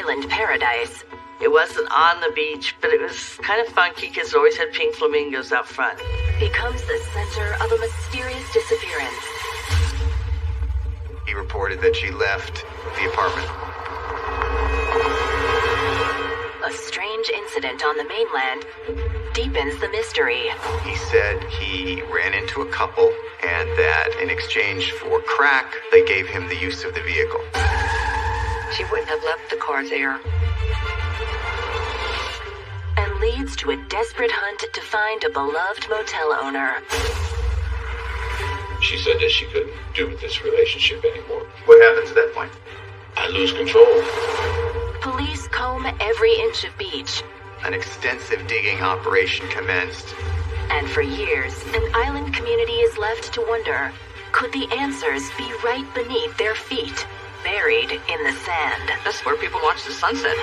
island paradise. It wasn't on the beach, but it was kind of funky because it always had pink flamingos out front. Becomes the center of a mysterious disappearance. He reported that she left the apartment. A strange incident on the mainland deepens the mystery. He said he ran into a couple and that in exchange for crack, they gave him the use of the vehicle. She wouldn't have left the car there. And leads to a desperate hunt to find a beloved motel owner. She said that she couldn't do with this relationship anymore. What happens at that point? I lose control. Police comb every inch of beach. An extensive digging operation commenced. And for years, an island community is left to wonder, could the answers be right beneath their feet, buried in the sand? That's where people watch the sunset.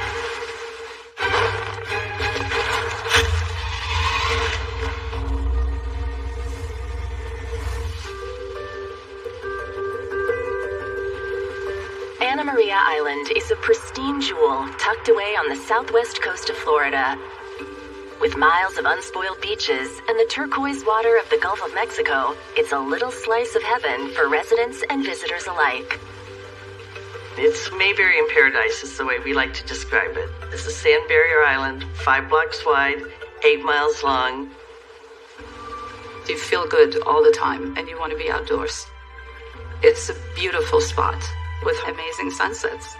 Anna Maria Island is a pristine jewel tucked away on the southwest coast of Florida. With miles of unspoiled beaches and the turquoise water of the Gulf of Mexico, it's a little slice of heaven for residents and visitors alike. It's Mayberry in paradise is the way we like to describe it. This is Sand Barrier Island, 5 blocks wide, 8 miles long. You feel good all the time, and you want to be outdoors. It's a beautiful spot with amazing sunsets.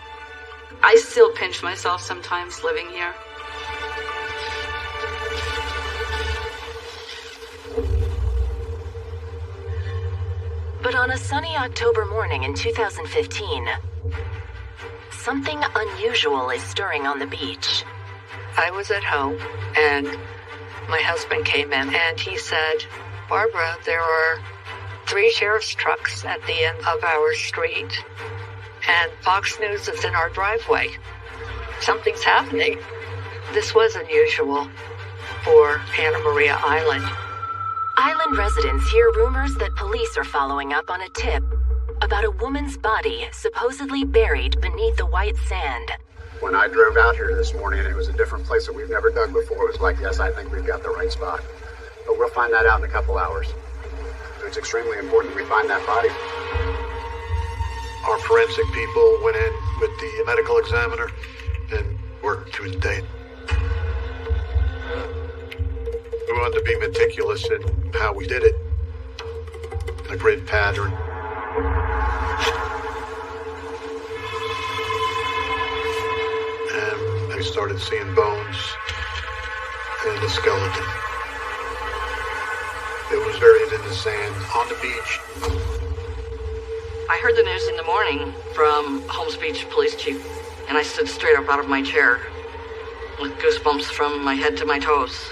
I still pinch myself sometimes living here. But on a sunny October morning in 2015, something unusual is stirring on the beach. I was at home, and my husband came in, and he said, "Barbara, there are 3 sheriff's trucks at the end of our street, and Fox News is in our driveway. Something's happening." This was unusual for Anna Maria Island. Island residents hear rumors that police are following up on a tip about a woman's body supposedly buried beneath the white sand. When I drove out here this morning, it was a different place that we've never dug before. It was like, yes, I think we've got the right spot. But we'll find that out in a couple hours. It's extremely important we find that body. Our forensic people went in with the medical examiner and worked to his date. We wanted to be meticulous in how we did it, in a grid pattern. And I started seeing bones and the skeleton. It was buried in the sand on the beach. I heard the news in the morning from Holmes Beach Police Chief, and I stood straight up out of my chair with goosebumps from my head to my toes.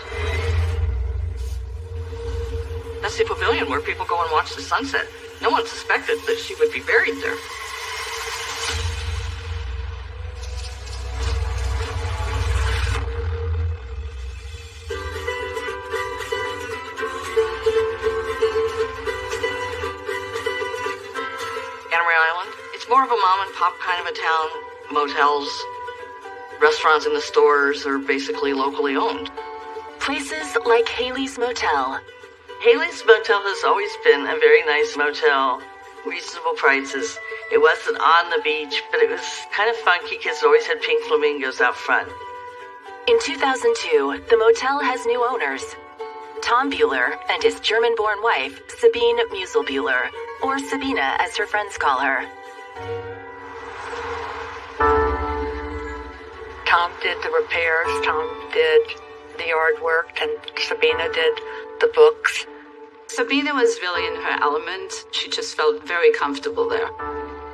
That's the pavilion where people go and watch the sunset. No one suspected that she would be buried there. Anna Maria Island, it's more of a mom and pop kind of a town. Motels, restaurants and the stores are basically locally owned. Places like Haley's Motel. Haley's Motel has always been a very nice motel. Reasonable prices. It wasn't on the beach, but it was kind of funky because it always had pink flamingos out front. In 2002, the motel has new owners. Tom Bueller and his German-born wife, Sabine Muselbuehler, or Sabina as her friends call her. Tom did the repairs, Tom did the yard work, and Sabina did the books. Sabina was really in her element. She just felt very comfortable there.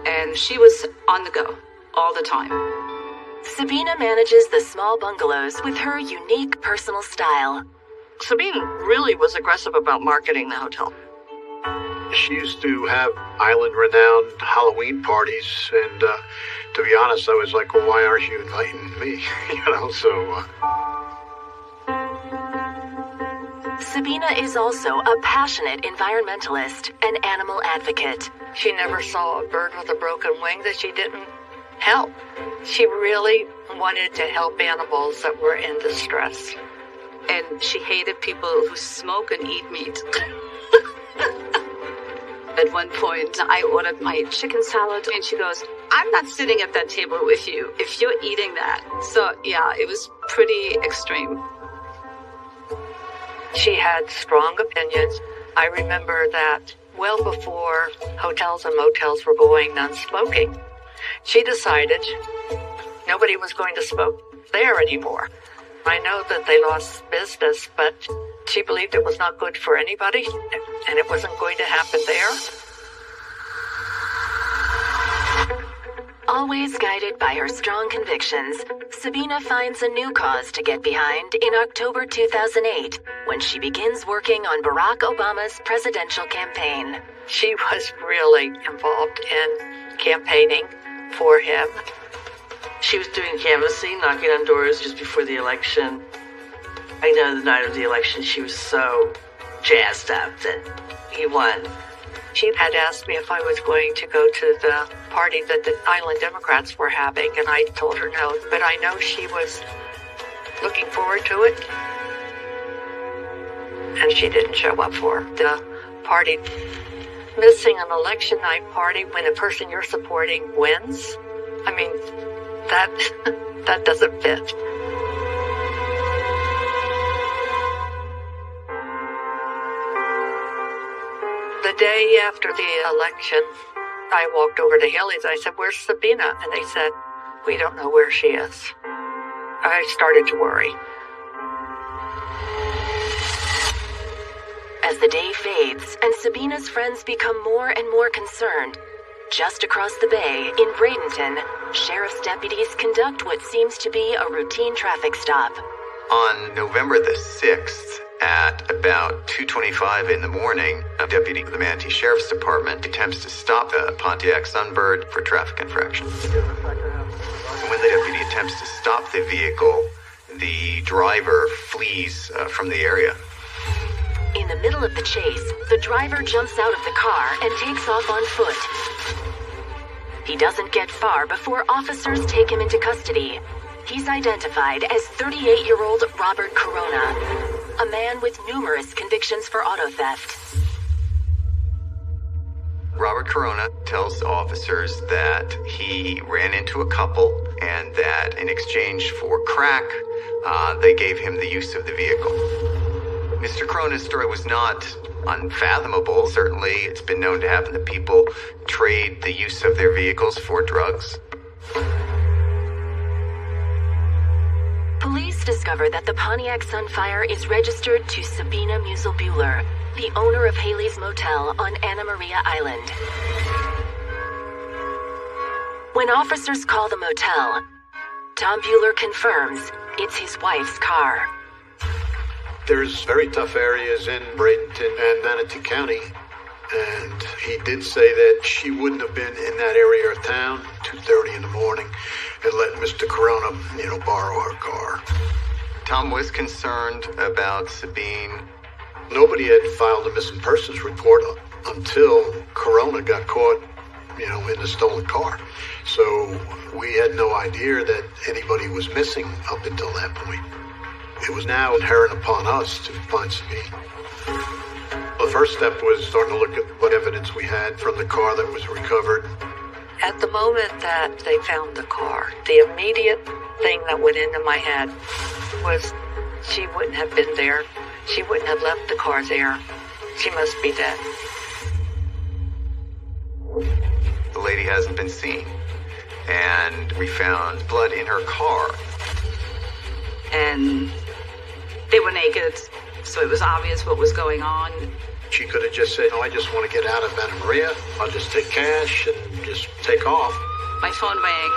And she was on the go all the time. Sabina manages the small bungalows with her unique personal style. Sabine really was aggressive about marketing the hotel. She used to have island-renowned Halloween parties, and to be honest, I was like, well, why aren't you inviting me? Sabina is also a passionate environmentalist and animal advocate. She never saw a bird with a broken wing that she didn't help. She really wanted to help animals that were in distress. And she hated people who smoke and eat meat. At one point, I ordered my chicken salad, and she goes, I'm not sitting at that table with you if you're eating that. So, yeah, it was pretty extreme. She had strong opinions. I remember that well before hotels and motels were going non-smoking, she decided nobody was going to smoke there anymore. I know that they lost business, but she believed it was not good for anybody, and it wasn't going to happen there. Always guided by her strong convictions, Sabina finds a new cause to get behind in October 2008, when she begins working on Barack Obama's presidential campaign. She was really involved in campaigning for him. She was doing canvassing, knocking on doors just before the election. I know the night of the election she was so jazzed up that he won. She had asked me if I was going to go to the party that the Island Democrats were having, and I told her no, but I know she was looking forward to it. And she didn't show up for the party. Missing an election night party when the person you're supporting wins? I mean, that doesn't fit. The day after the election, I walked over to Haley's. I said, where's Sabina? And they said, we don't know where she is. I started to worry. As the day fades and Sabina's friends become more and more concerned, just across the bay in Bradenton, sheriff's deputies conduct what seems to be a routine traffic stop. On November the 6th, at about 2:25 in the morning, a deputy of the Manatee Sheriff's Department attempts to stop a Pontiac Sunbird for traffic infraction. And when the deputy attempts to stop the vehicle, the driver flees from the area. In the middle of the chase, the driver jumps out of the car and takes off on foot. He doesn't get far before officers take him into custody. He's identified as 38-year-old Robert Corona, a man with numerous convictions for auto theft. Robert Corona tells officers that he ran into a couple and that in exchange for crack, they gave him the use of the vehicle. Mr. Corona's story was not unfathomable. Certainly, it's been known to happen that people trade the use of their vehicles for drugs. Police discover that the Pontiac Sunfire is registered to Sabina Musil-Buehler, the owner of Haley's Motel on Anna Maria Island. When officers call the motel, Tom Buehler confirms it's his wife's car. There's very tough areas in Bradenton and Manatee County, and he did say that she wouldn't have been in that area of town 2:30 in the morning and let Mr. Corona, borrow her car. Tom was concerned about Sabine. Nobody had filed a missing persons report until Corona got caught, in the stolen car. So we had no idea that anybody was missing up until that point. It was now inherent upon us to find Sabine. The first step was starting to look at what evidence we had from the car that was recovered. At the moment that they found the car, the immediate thing that went into my head was she wouldn't have been there. She wouldn't have left the car there. She must be dead. The lady hasn't been seen, and we found blood in her car. And they were naked, so it was obvious what was going on. She could have just said, I just want to get out of Anna Maria. I'll just take cash and just take off. My phone rang,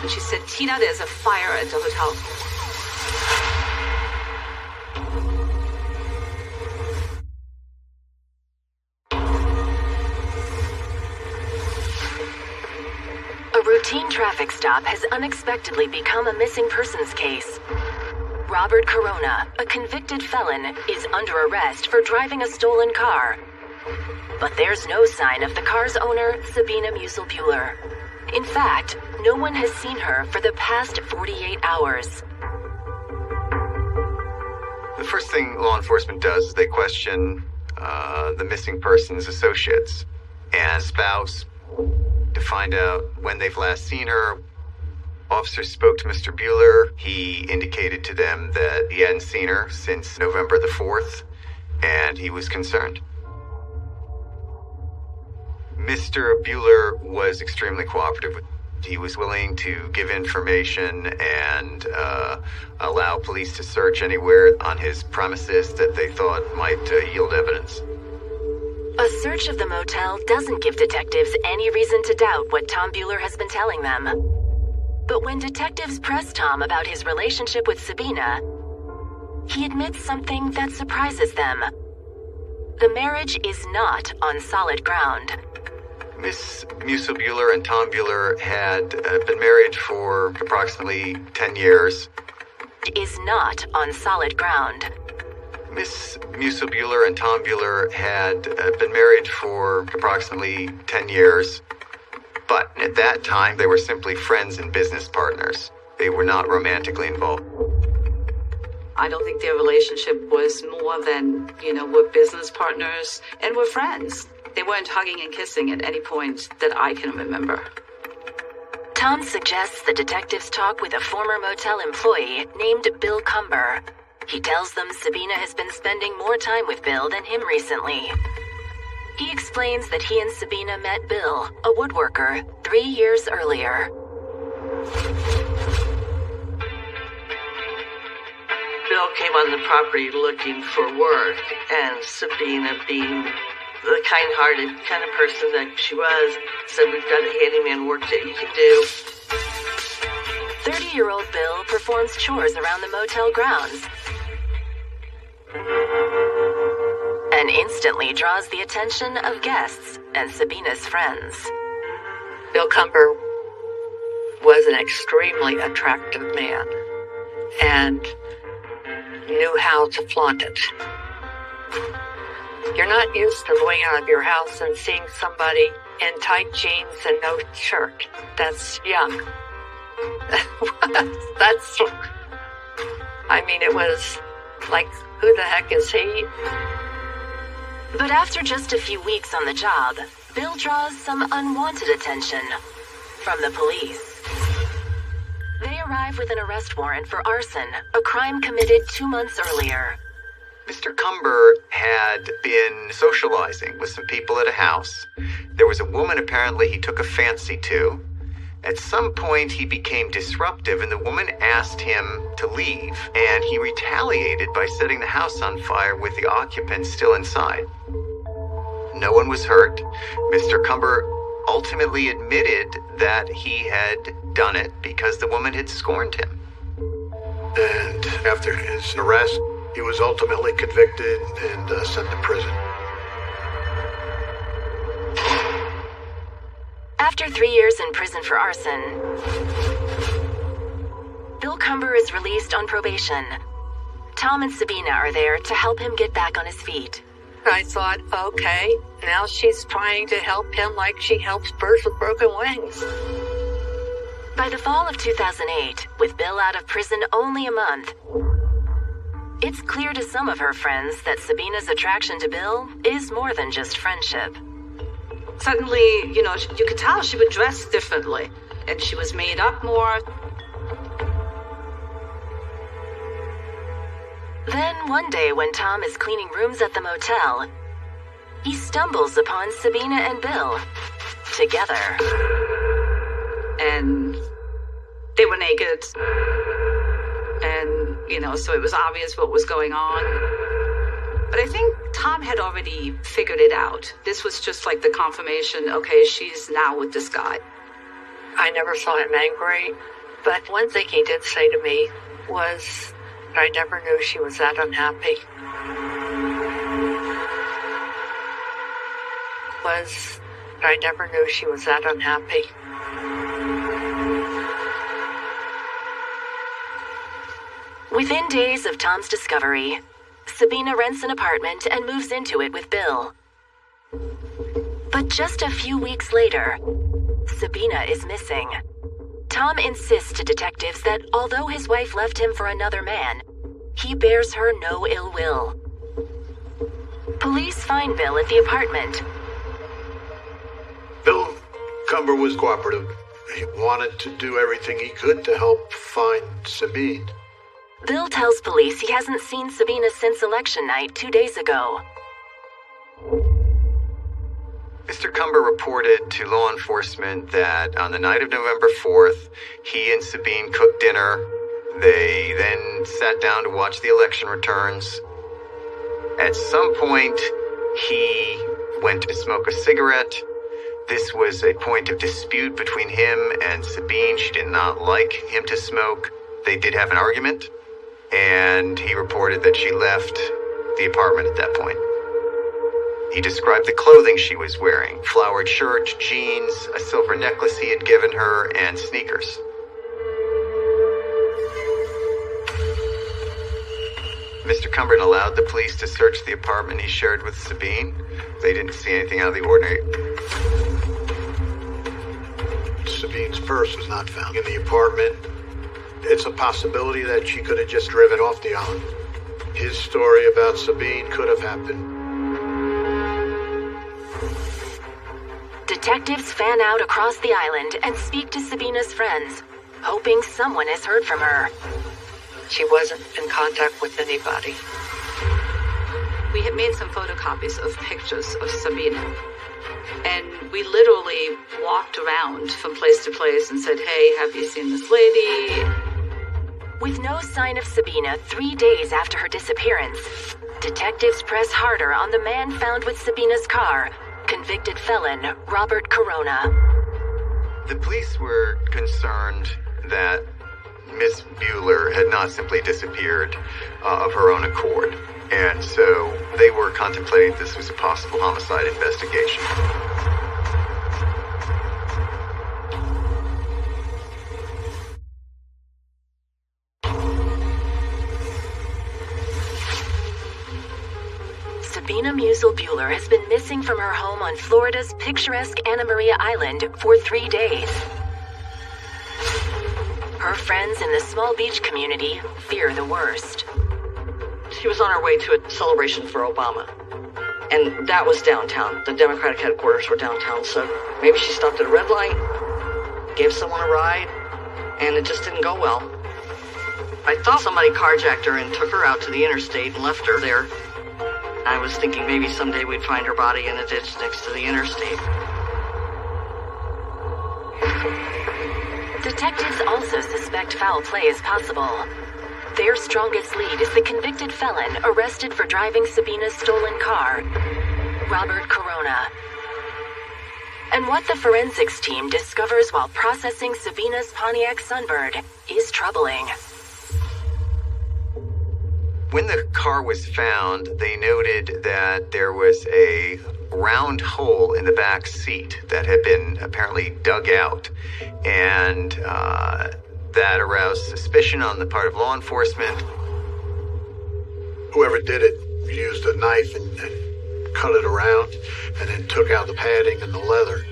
and she said, Tina, there's a fire at the hotel. A routine traffic stop has unexpectedly become a missing persons case. Robert Corona, a convicted felon, is under arrest for driving a stolen car. But there's no sign of the car's owner, Sabina Musil-Buehler. In fact, no one has seen her for the past 48 hours. The first thing law enforcement does is they question the missing person's associates and spouse to find out when they've last seen her. Officers spoke to Mr. Bueller. He indicated to them that he hadn't seen her since November the 4th, and he was concerned. Mr. Bueller was extremely cooperative. He was willing to give information and allow police to search anywhere on his premises that they thought might yield evidence. A search of the motel doesn't give detectives any reason to doubt what Tom Bueller has been telling them. But when detectives press Tom about his relationship with Sabina, he admits something that surprises them. The marriage is not on solid ground. Miss Musil Bueller and Tom Bueller had been married for approximately 10 years. Is not on solid ground. Miss Musil Bueller and Tom Bueller had been married for approximately 10 years. But at that time, they were simply friends and business partners. They were not romantically involved. I don't think their relationship was more than, we're business partners and we're friends. They weren't hugging and kissing at any point that I can remember. Tom suggests the detectives talk with a former motel employee named Bill Cumber. He tells them Sabina has been spending more time with Bill than him recently. He explains that he and Sabina met Bill, a woodworker, 3 years earlier. Bill came on the property looking for work, and Sabina, being the kind-hearted kind of person that she was, said, "We've got a handyman work that you can do." 30-year-old Bill performs chores around the motel grounds and instantly draws the attention of guests and Sabina's friends. Bill Cumber was an extremely attractive man and knew how to flaunt it. You're not used to going out of your house and seeing somebody in tight jeans and no shirt. That's young. It was like, who the heck is he? But after just a few weeks on the job, Bill draws some unwanted attention from the police. They arrive with an arrest warrant for arson, a crime committed 2 months earlier. Mr. Cumber had been socializing with some people at a house. There was a woman apparently he took a fancy to. At some point, he became disruptive, and the woman asked him to leave, and he retaliated by setting the house on fire with the occupants still inside. No one was hurt. Mr. Cumber ultimately admitted that he had done it because the woman had scorned him. And after his arrest, he was ultimately convicted and sent to prison. After 3 years in prison for arson, Bill Cumber is released on probation. Tom and Sabina are there to help him get back on his feet. I thought, okay, now she's trying to help him like she helps birds with broken wings. By the fall of 2008, with Bill out of prison only a month, it's clear to some of her friends that Sabina's attraction to Bill is more than just friendship. Suddenly, you could tell she would dress differently, and she was made up more. Then one day when Tom is cleaning rooms at the motel, he stumbles upon Sabina and Bill together. And they were naked. And, so it was obvious what was going on. But I think Tom had already figured it out. This was just like the confirmation, okay, she's now with this guy. I never saw him angry, but one thing he did say to me was, I never knew she was that unhappy. I never knew she was that unhappy. Within days of Tom's discovery, Sabina rents an apartment and moves into it with Bill. But just a few weeks later, Sabina is missing. Tom insists to detectives that although his wife left him for another man, he bears her no ill will. Police find Bill at the apartment. Bill Cumber was cooperative. He wanted to do everything he could to help find Sabine. Bill tells police he hasn't seen Sabina since election night 2 days ago. Mr. Cumber reported to law enforcement that on the night of November 4th, he and Sabine cooked dinner. They then sat down to watch the election returns. At some point, he went to smoke a cigarette. This was a point of dispute between him and Sabine. She did not like him to smoke. They did have an argument, and he reported that she left the apartment at that point. He described the clothing she was wearing: flowered shirt, jeans, a silver necklace he had given her, and sneakers. Mr. Cumber allowed the police to search the apartment he shared with Sabine. They didn't see anything out of the ordinary. Sabine's purse was not found in the apartment. It's a possibility that she could have just driven off the island. His story about Sabine could have happened. Detectives fan out across the island and speak to Sabina's friends, hoping someone has heard from her. She wasn't in contact with anybody. We had made some photocopies of pictures of Sabina. And we literally walked around from place to place and said, "Hey, have you seen this lady?" With no sign of Sabina 3 days after her disappearance, detectives press harder on the man found with Sabina's car, convicted felon Robert Corona. The police were concerned that Miss Bueller had not simply disappeared of her own accord, and so they were contemplating this was a possible homicide investigation. Sabina Musil Bueller has been missing from her home on Florida's picturesque Anna Maria Island for 3 days. Her friends in the small beach community fear the worst. She was on her way to a celebration for Obama. And that was downtown. The Democratic headquarters were downtown, so maybe she stopped at a red light, gave someone a ride, and it just didn't go well. I thought somebody carjacked her and took her out to the interstate and left her there. I was thinking maybe someday we'd find her body in a ditch next to the interstate. Detectives also suspect foul play is possible. Their strongest lead is the convicted felon arrested for driving Sabina's stolen car, Robert Corona. And what the forensics team discovers while processing Sabina's Pontiac Sunbird is troubling. When the car was found, they noted that there was a round hole in the back seat that had been apparently dug out, and that aroused suspicion on the part of law enforcement. Whoever did it used a knife and cut it around and then took out the padding and the leather.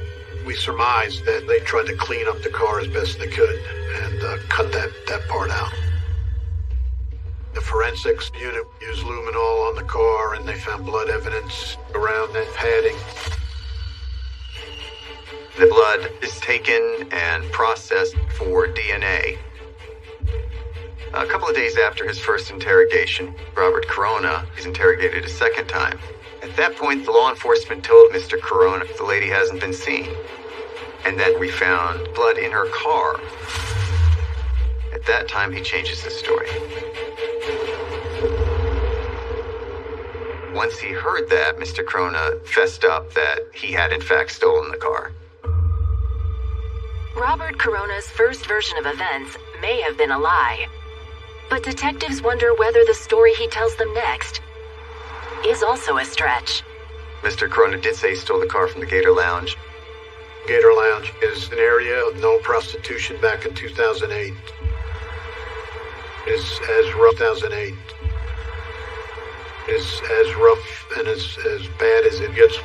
We surmised that they tried to clean up the car as best they could and cut that part out. The forensics unit used luminol on the car, and they found blood evidence around that padding. The blood is taken and processed for DNA. A couple of days after his first interrogation, Robert Corona is interrogated a second time. At that point, the law enforcement told Mr. Corona the lady hasn't been seen, and that we found blood in her car. At that time, he changes his story. Once he heard that, Mr. Corona fessed up that he had in fact stolen the car. Robert Corona's first version of events may have been a lie, but detectives wonder whether the story he tells them next is also a stretch. Mr. Corona did say he stole the car from the Gator Lounge. Gator Lounge is an area of no prostitution back in 2008. Is as rough 2008. Is as rough and as bad as it gets.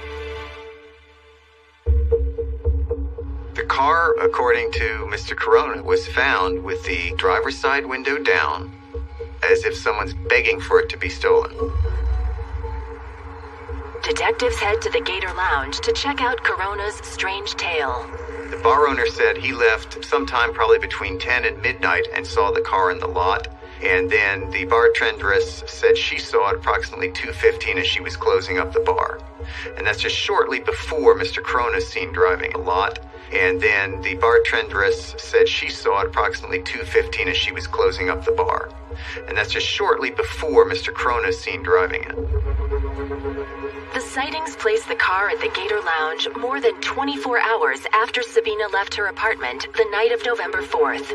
The car, according to Mr. Corona, was found with the driver's side window down, as if someone's begging for it to be stolen. Detectives head to the Gator Lounge to check out Corona's strange tale. The bar owner said he left sometime probably between 10 and midnight and saw the car in the lot. And then the bartendress said she saw it approximately 2:15 as she was closing up the bar. And that's just shortly before Mr. Corona's seen driving a lot. And then the bartendress said she saw it approximately 2:15 as she was closing up the bar. And that's just shortly before Mr. Corona's seen driving it. The sightings place the car at the Gator Lounge more than 24 hours after Sabina left her apartment the night of November 4th.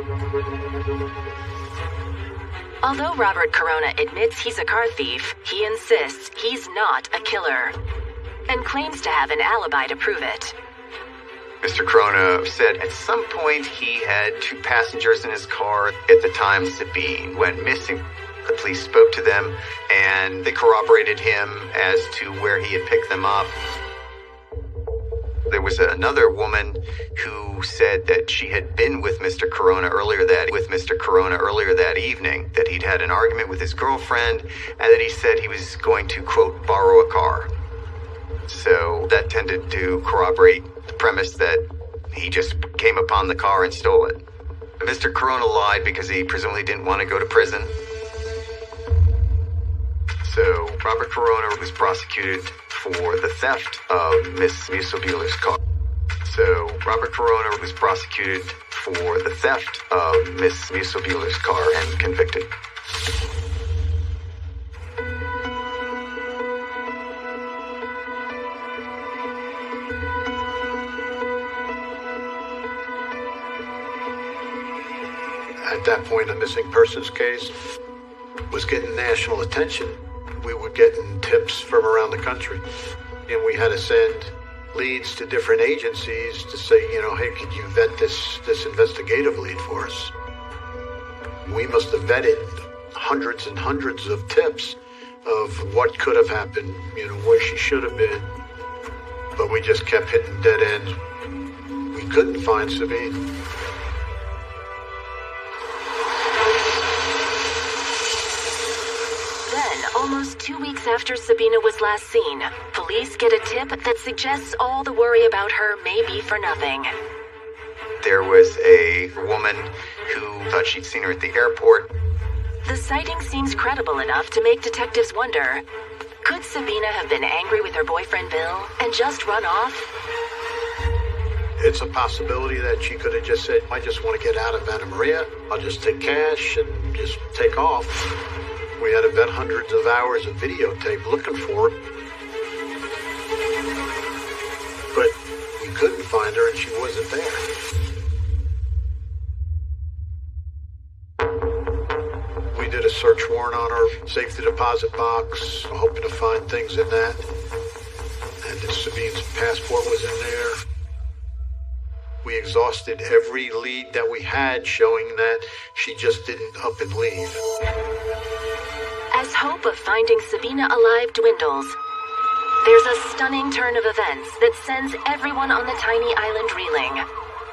Although Robert Corona admits he's a car thief, he insists he's not a killer and claims to have an alibi to prove it. Mr. Corona said at some point he had 2 passengers in his car at the time Sabine went missing. The police spoke to them, and they corroborated him as to where he had picked them up. There was another woman who said that she had been with Mr. Corona earlier that evening, that he'd had an argument with his girlfriend, and that he said he was going to, quote, borrow a car. So that tended to corroborate the premise that he just came upon the car and stole it. Mr. Corona lied because he presumably didn't want to go to prison. So Robert Corona was prosecuted for the theft of Miss Musil-Buehler's car. And convicted. At that point, the missing persons case was getting national attention. We were getting tips from around the country, and we had to send leads to different agencies to say, hey, could you vet this investigative lead for us? We must have vetted hundreds and hundreds of tips of what could have happened, where she should have been, but we just kept hitting dead ends. We couldn't find Sabine. Almost 2 weeks after Sabina was last seen, police get a tip that suggests all the worry about her may be for nothing. There was a woman who thought she'd seen her at the airport. The sighting seems credible enough to make detectives wonder, could Sabina have been angry with her boyfriend Bill and just run off? It's a possibility that she could have just said, I just want to get out of Anna Maria. I'll just take cash and just take off. We had to vet hundreds of hours of videotape looking for her. But we couldn't find her and she wasn't there. We did a search warrant on her safety deposit box, hoping to find things in that. And Sabine's passport was in there. We exhausted every lead that we had showing that she just didn't up and leave. As hope of finding Sabina alive dwindles, there's a stunning turn of events that sends everyone on the tiny island reeling.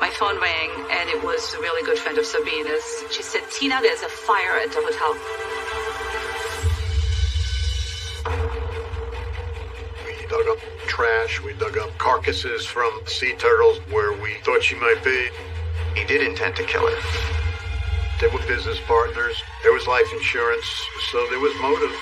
My phone rang, and it was a really good friend of Sabina's. She said, Tina, there's a fire at the hotel. We dug up trash, we dug up carcasses from sea turtles where we thought she might be. He did intend to kill her. They were business partners. There was life insurance, so there was motive.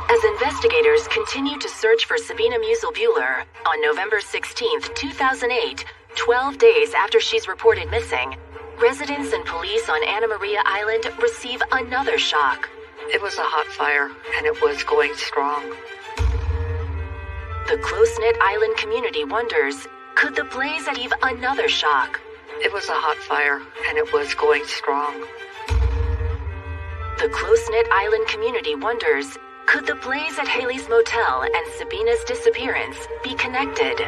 As investigators continue to search for Sabina Musil-Buehler, on November 16th, 2008, 12 days after she's reported missing, residents and police on Anna Maria Island receive another shock. It was a hot fire, and it was going strong. The close-knit island community wonders, could the blaze achieve another shock? It was a hot fire, and it was going strong. The close-knit island community wonders, could the blaze at Haley's Motel and Sabina's disappearance be connected?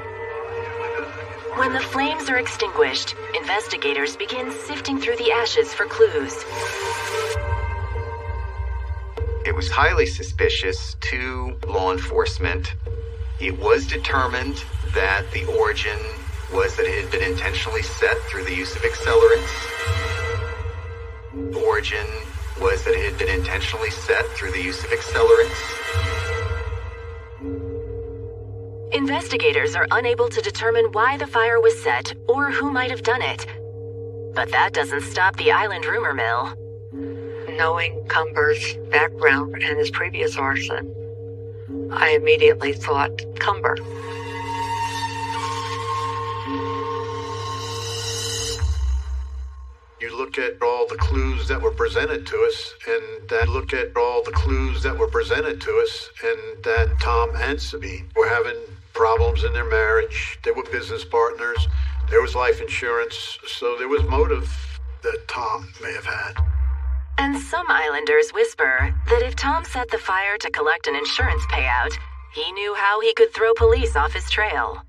When the flames are extinguished, investigators begin sifting through the ashes for clues. It was highly suspicious to law enforcement. It was determined that the origin was that it had been intentionally set through the use of accelerants. The origin was that it had been intentionally set through the use of accelerants. Investigators are unable to determine why the fire was set or who might have done it. But that doesn't stop the island rumor mill. Knowing Cumber's background and his previous arson, I immediately thought Cumber. You look at all the clues that were presented to us, and that Tom and Sabine were having problems in their marriage. They were business partners. There was life insurance, so there was motive that Tom may have had. And some islanders whisper that if Tom set the fire to collect an insurance payout, he knew how he could throw police off his trail.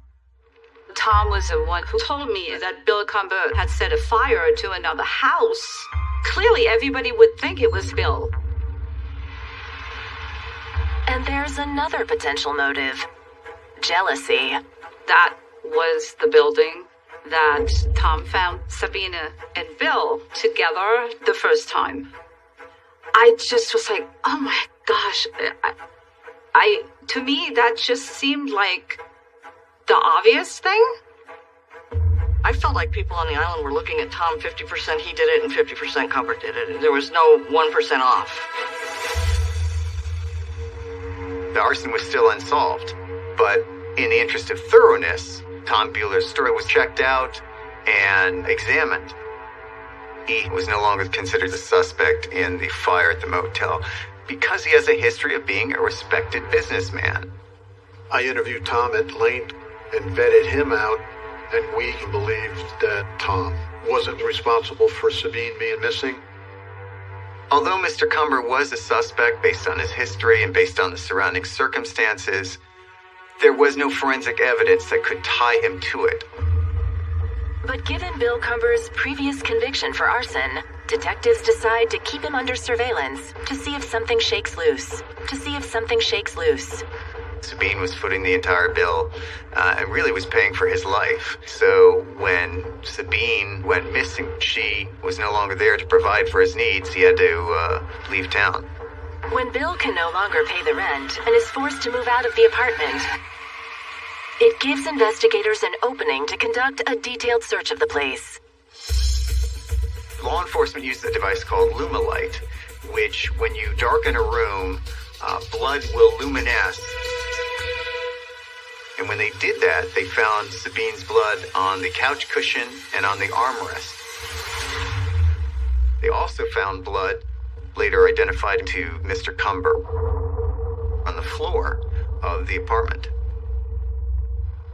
Tom was the one who told me that Bill Cumber had set a fire to another house. Clearly, everybody would think it was Bill. And there's another potential motive. Jealousy. That was the building that Tom found Sabina and Bill together the first time. I just was like, oh my gosh. To me, that just seemed like the obvious thing. I felt like people on the island were looking at Tom 50% he did it and 50% Cumber did it. There was no 1% off. The arson was still unsolved, but in the interest of thoroughness, Tom Bueller's story was checked out and examined. He was no longer considered a suspect in the fire at the motel because he has a history of being a respected businessman. I interviewed Tom at length and vetted him out, and we believed that Tom wasn't responsible for Sabine being missing. Although Mr. Cumber was a suspect based on his history and based on the surrounding circumstances, there was no forensic evidence that could tie him to it. But given Bill Cumber's previous conviction for arson, detectives decide to keep him under surveillance to see if something shakes loose. Sabine was footing the entire bill and really was paying for his life. So when Sabine went missing, she was no longer there to provide for his needs. He had to leave town. When Bill can no longer pay the rent and is forced to move out of the apartment, it gives investigators an opening to conduct a detailed search of the place. Law enforcement used a device called Lumilight, which, when you darken a room, blood will luminesce. And when they did that, they found Sabine's blood on the couch cushion and on the armrest. They also found blood, later identified to Mr. Cumber, on the floor of the apartment.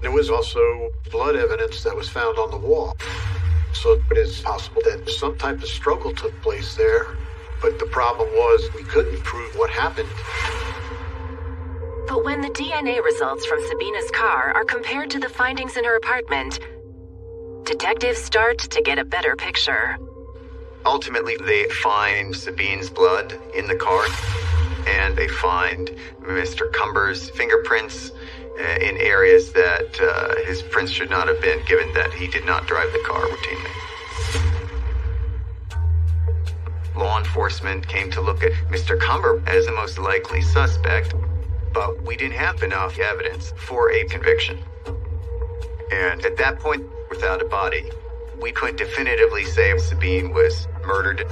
There was also blood evidence that was found on the wall. So it is possible that some type of struggle took place there, but the problem was we couldn't prove what happened. But when the DNA results from Sabina's car are compared to the findings in her apartment, detectives start to get a better picture. Ultimately, they find Sabine's blood in the car, and they find Mr. Cumber's fingerprints in areas that his prints should not have been, given that he did not drive the car routinely. Law enforcement came to look at Mr. Cumber as the most likely suspect, but we didn't have enough evidence for a conviction. And at that point, without a body, we couldn't definitively say if Sabine was murdered.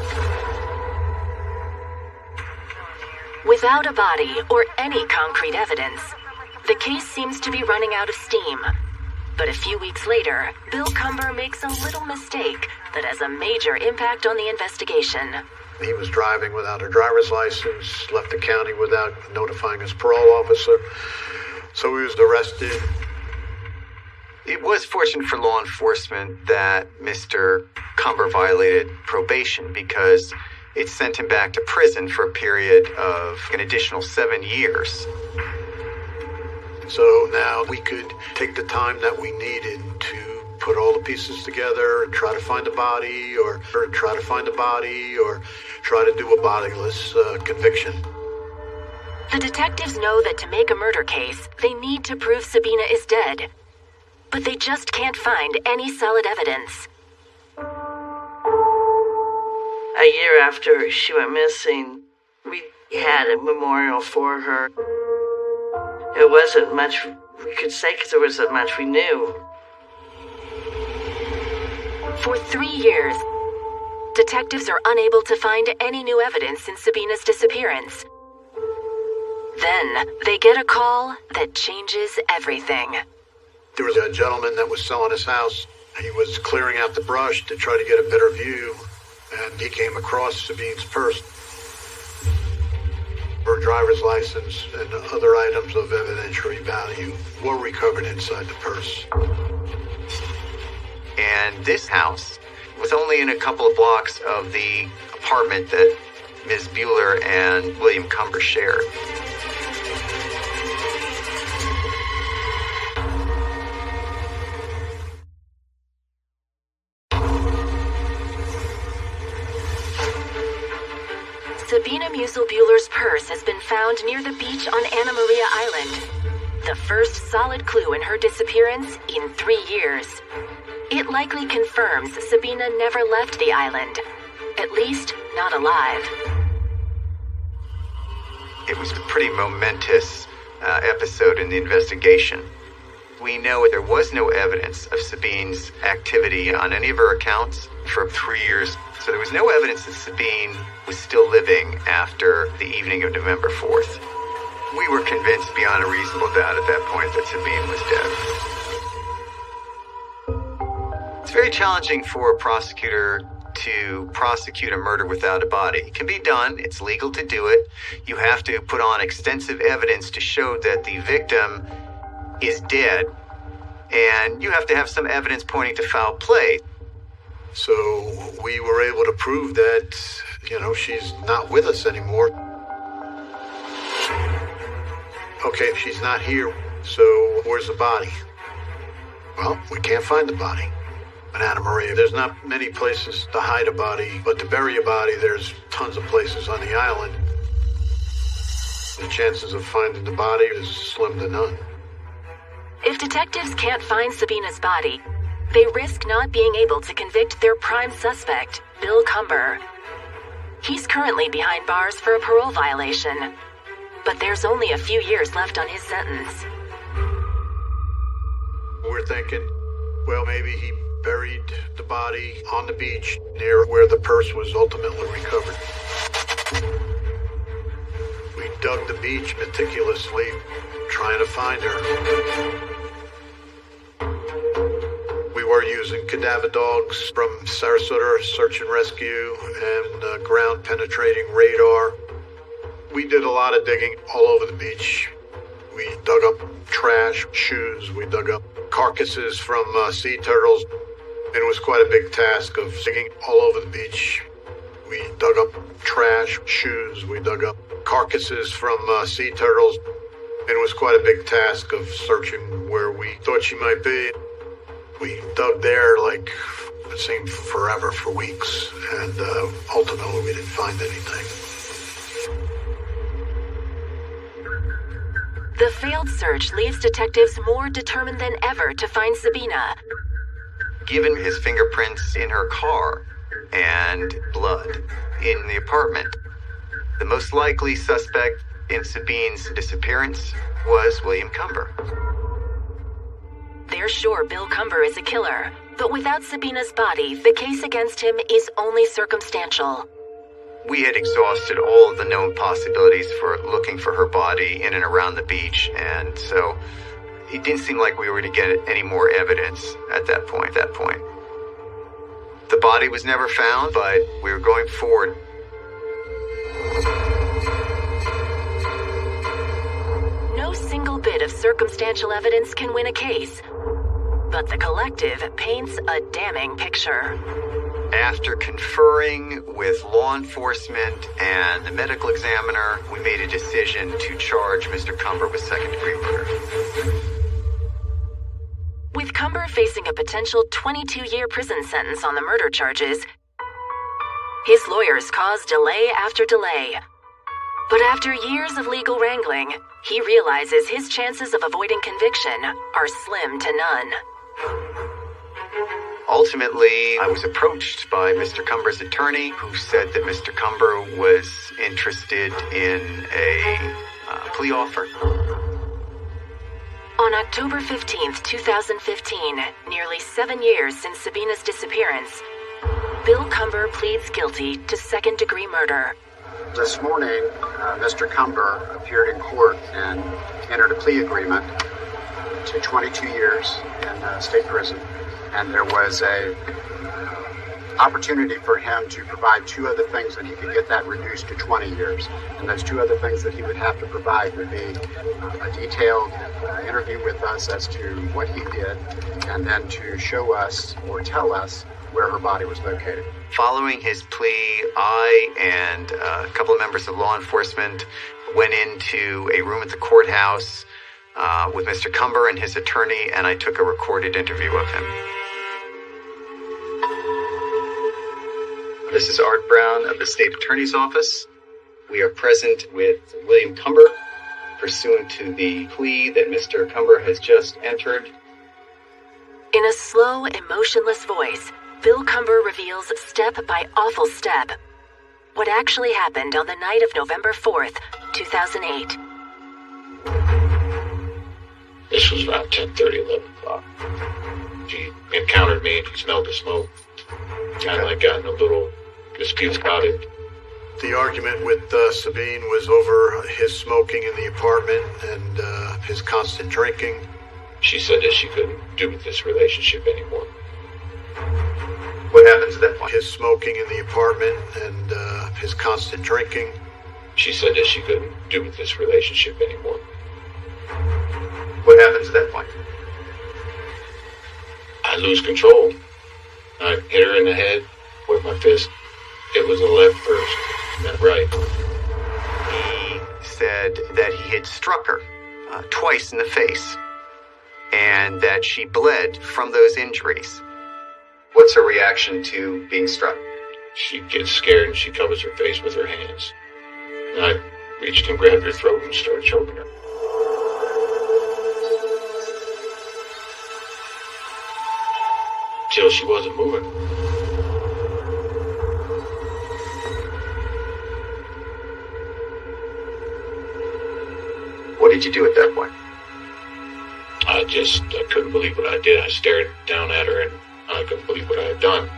Without a body or any concrete evidence, the case seems to be running out of steam. But a few weeks later, Bill Cumber makes a little mistake that has a major impact on the investigation. He was driving without a driver's license, left the county without notifying his parole officer, so he was arrested. It was fortunate for law enforcement that Mr. Cumber violated probation because it sent him back to prison for a period of an additional 7 years. So now we could take the time that we needed to put all the pieces together and try to find a body or try to do a bodiless conviction. The detectives know that to make a murder case, they need to prove Sabina is dead. But they just can't find any solid evidence. A year after she went missing, we had a memorial for her. It wasn't much we could say because there wasn't much we knew. For 3 years, detectives are unable to find any new evidence in Sabina's disappearance. Then, they get a call that changes everything. There was a gentleman that was selling his house. He was clearing out the brush to try to get a better view, and he came across Sabine's purse. Her driver's license and other items of evidentiary value were recovered inside the purse. And this house was only in a couple of blocks of the apartment that Ms. Bueller and William Cumber shared. Sabina Musil-Bueller's purse has been found near the beach on Anna Maria Island. The first solid clue in her disappearance in 3 years. It likely confirms Sabina never left the island. At least, not alive. It was a pretty momentous episode in the investigation. We know there was no evidence of Sabine's activity on any of her accounts for 3 years. So there was no evidence that Sabine was still living after the evening of November 4th. We were convinced beyond a reasonable doubt at that point that Sabine was dead. It's very challenging for a prosecutor to prosecute a murder without a body. It can be done. It's legal to do it. You have to put on extensive evidence to show that the victim is dead, and you have to have some evidence pointing to foul play. So we were able to prove that, she's not with us anymore. Okay, she's not here, so where's the body? Well, we can't find the body. In Anna Maria, there's not many places to hide a body, but to bury a body, there's tons of places on the island. The chances of finding the body is slim to none. If detectives can't find Sabina's body, they risk not being able to convict their prime suspect, Bill Cumber. He's currently behind bars for a parole violation, but there's only a few years left on his sentence. We're thinking, well, maybe he buried the body on the beach near where the purse was ultimately recovered. We dug the beach meticulously, trying to find her. We were using cadaver dogs from Sarasota Search and Rescue and ground-penetrating radar. We did a lot of digging all over the beach. We dug up trash, shoes. We dug up carcasses from sea turtles. It was quite a big task of digging all over the beach. We dug up trash, shoes. We dug up carcasses from sea turtles. It was quite a big task of searching where we thought she might be. We dug there like it seemed forever, for weeks, and ultimately we didn't find anything. The failed search leaves detectives more determined than ever to find Sabina. Given his fingerprints in her car and blood in the apartment, the most likely suspect in Sabine's disappearance was William Cumber. They're sure Bill Cumber is a killer, but without Sabina's body, the case against him is only circumstantial. We had exhausted all of the known possibilities for looking for her body in and around the beach, and so it didn't seem like we were going to get any more evidence at that point. The body was never found, but we were going forward. No single bit of circumstantial evidence can win a case, but the collective paints a damning picture. After conferring with law enforcement and the medical examiner, we made a decision to charge Mr. Cumber with second-degree murder. With Cumber facing a potential 22-year prison sentence on the murder charges, his lawyers caused delay after delay. But after years of legal wrangling, he realizes his chances of avoiding conviction are slim to none. Ultimately, I was approached by Mr. Cumber's attorney, who said that Mr. Cumber was interested in a plea offer. On October 15th, 2015, nearly 7 years since Sabina's disappearance, Bill Cumber pleads guilty to second-degree murder. This morning, Mr. Cumber appeared in court and entered a plea agreement to 22 years in state prison. And there was a opportunity for him to provide two other things, and he could get that reduced to 20 years. And those two other things that he would have to provide would be a detailed interview with us as to what he did, and then to show us or tell us where her body was located. Following his plea, I and a couple of members of law enforcement went into a room at the courthouse with Mr. Cumber and his attorney, and I took a recorded interview of him. This is Art Brown of the State Attorney's Office. We are present with William Cumber, pursuant to the plea that Mr. Cumber has just entered. In a slow, emotionless voice, Bill Cumber reveals step by awful step what actually happened on the night of November 4th, 2008. This was about 10:30, 11 o'clock. She encountered me and she smelled the smoke. Kind of like got in a little dispute about it. The argument with Sabine was over his smoking in the apartment and his constant drinking. She said that she couldn't do with this relationship anymore. What happens at that point? His smoking in the apartment and his constant drinking. She said that she couldn't do with this relationship anymore. What happens at that point? I lose control. I hit her in the head with my fist. It was a left first, then right. He said that he had struck her twice in the face, and that she bled from those injuries. What's her reaction to being struck? She gets scared and she covers her face with her hands. And I reached and grabbed her throat and started choking her. Till she wasn't moving. What did you do at that point? I couldn't believe what I did. I stared down at her and I couldn't believe what I had done.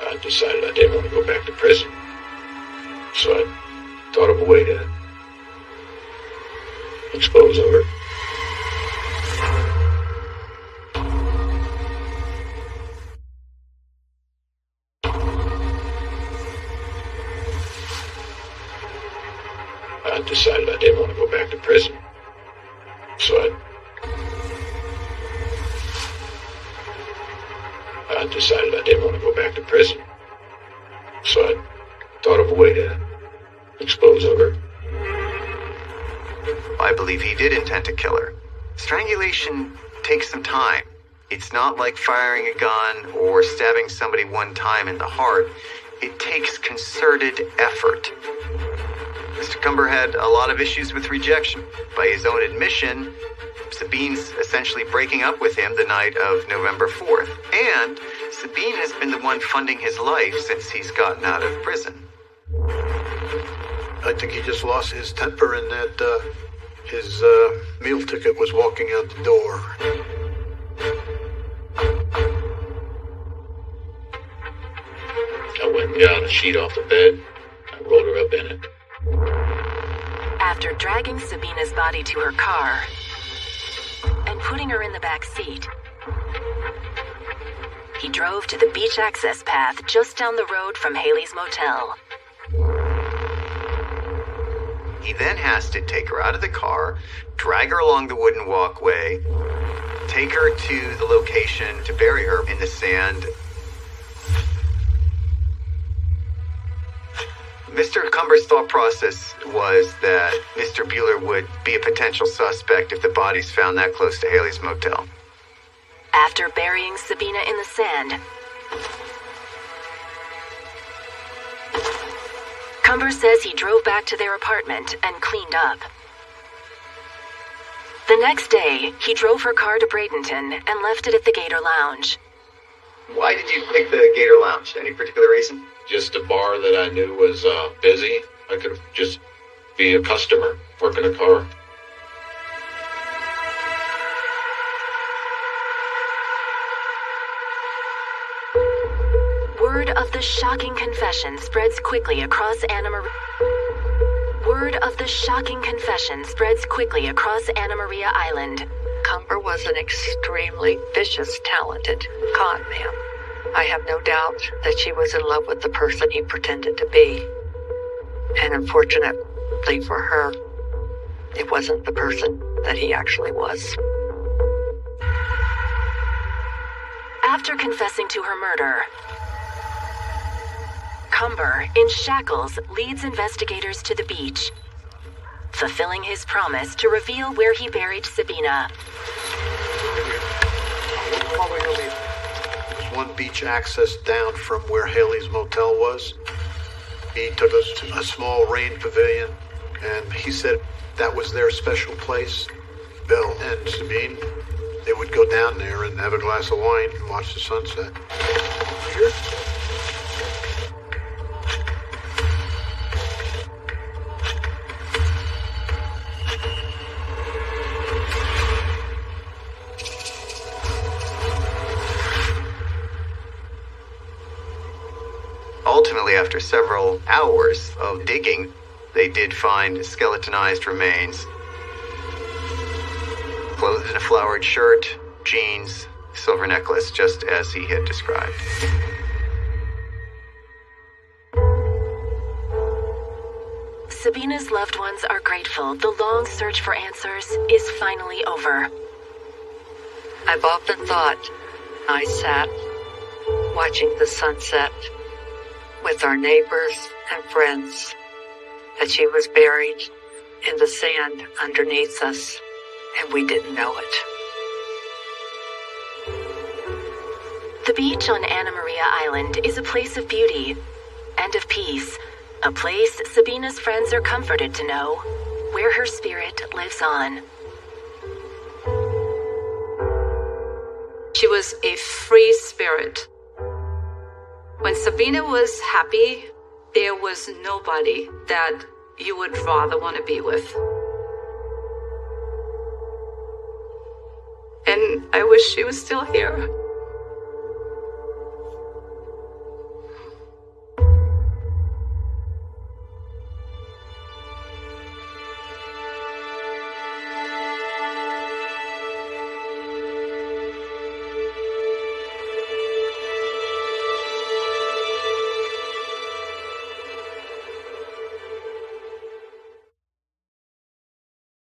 I decided I didn't want to go back to prison. So I thought of a way to expose her. I decided I didn't want to go back to prison. So I decided I didn't want to go back to prison. So I thought of a way to expose her. I believe he did intend to kill her. Strangulation takes some time. It's not like firing a gun or stabbing somebody one time in the heart. It takes concerted effort. Mr. Cumber had a lot of issues with rejection. By his own admission, Sabine's essentially breaking up with him the night of November 4th. And Sabine has been the one funding his life since he's gotten out of prison. I think he just lost his temper in that his meal ticket was walking out the door. I went and got a sheet off the bed. I rolled her up in it. After dragging Sabina's body to her car and putting her in the back seat, he drove to the beach access path just down the road from Haley's motel. He then has to take her out of the car, drag her along the wooden walkway, take her to the location to bury her in the sand. Mr. Cumber's thought process was that Mr. Bueller would be a potential suspect if the body's found that close to Haley's motel. After burying Sabina in the Cumber says he drove back to their apartment and cleaned up. The next day, he drove her car to Bradenton and left it at the Gator Lounge. Why did you pick the Gator Lounge? Any particular reason? Just a bar that I knew was busy. I could just be a customer, parking a car. Word of the shocking confession spreads quickly across Anna Maria. Word of the shocking confession spreads quickly across Anna Maria Island. Cumber was an extremely vicious, talented con man. I have no doubt that she was in love with the person he pretended to be. And unfortunately for her, it wasn't the person that he actually was. After confessing to her murder, Cumber, in shackles, leads investigators to the beach, fulfilling his promise to reveal where he buried Sabina. There's one beach access down from where Haley's motel was. He took us to a small rain pavilion, and he said that was their special place. Bill and Sabine, they would go down there and have a glass of wine and watch the sunset. Here? Ultimately, after several hours of digging, they did find skeletonized remains, clothed in a flowered shirt, jeans, silver necklace, just as he had described. Sabina's loved ones are grateful the long search for answers is finally over. I've often thought I sat watching the sunset with our neighbors and friends, that she was buried in the sand underneath us, and we didn't know it. The beach on Anna Maria Island is a place of beauty and of peace, a place Sabina's friends are comforted to know, where her spirit lives on. She was a free spirit. When Sabina was happy, there was nobody that you would rather want to be with. And I wish she was still here.